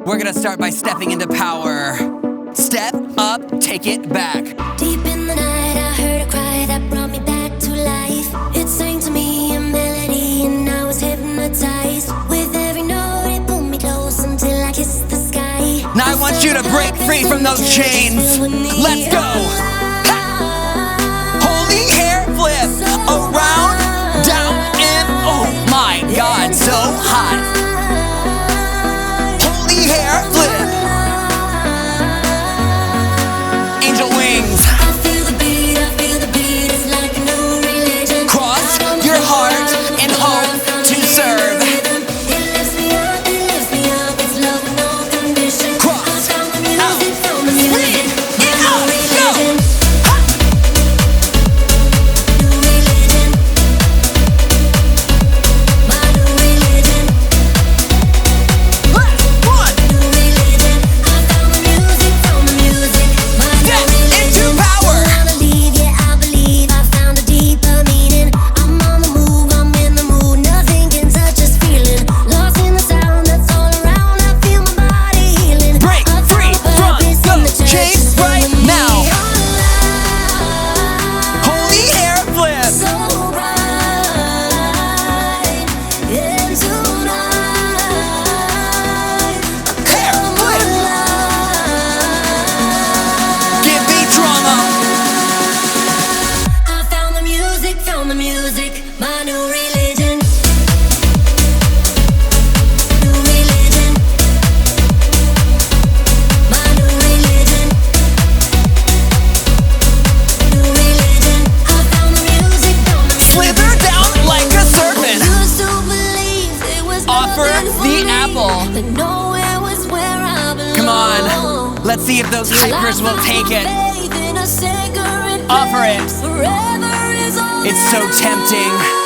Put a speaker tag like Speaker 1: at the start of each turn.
Speaker 1: We're gonna start by stepping into power. Step up, take it back.
Speaker 2: Deep in the night, I heard a cry that brought me back to life. It sang to me a melody, and I was hypnotized. With every note, it pulled me close until I kissed the sky.
Speaker 1: Now I want you to break free from those chains. Let's go. Ha! Holy hair flip, around, down, and oh my God, so hot. Holy hair flip. Angel wings.
Speaker 2: I feel the beat, it's like a new religion.
Speaker 1: Cross your heart and hope to serve.
Speaker 2: It lifts me up, it's love with no condition.
Speaker 1: Cross,
Speaker 2: I found the music,
Speaker 1: out,
Speaker 2: found the music.
Speaker 1: get up, go.
Speaker 2: Religion.
Speaker 1: Ha!
Speaker 2: New religion. My new religion.
Speaker 1: Last one.
Speaker 2: New religion. I found the music. My new
Speaker 1: Step
Speaker 2: religion.
Speaker 1: into power.
Speaker 2: I believe I found a deeper meaning. I'm on the move, I'm in the mood. Nothing can touch this feeling. Lost in the sound that's all around. I feel my body healing.
Speaker 1: Break
Speaker 2: I found
Speaker 1: free from
Speaker 2: purpose in the
Speaker 1: those
Speaker 2: church
Speaker 1: chains
Speaker 2: is
Speaker 1: right
Speaker 2: filling me
Speaker 1: now.
Speaker 2: alive.
Speaker 1: Holy hair flip.
Speaker 2: So bright and tonight.
Speaker 1: Hair flip. Give me drama.
Speaker 2: I found the music, my new religion. New religion. My new religion. New religion. I found the music.
Speaker 1: Slither down like a serpent.
Speaker 2: Used to believe there was
Speaker 1: Offer
Speaker 2: nothing for
Speaker 1: the
Speaker 2: me,
Speaker 1: apple.
Speaker 2: but nowhere was where I belong.
Speaker 1: Come on. Let's see if those hypers will take it.
Speaker 2: Faith in a sacred
Speaker 1: Offer it.
Speaker 2: place. Forever is all
Speaker 1: It's so
Speaker 2: that I
Speaker 1: tempting.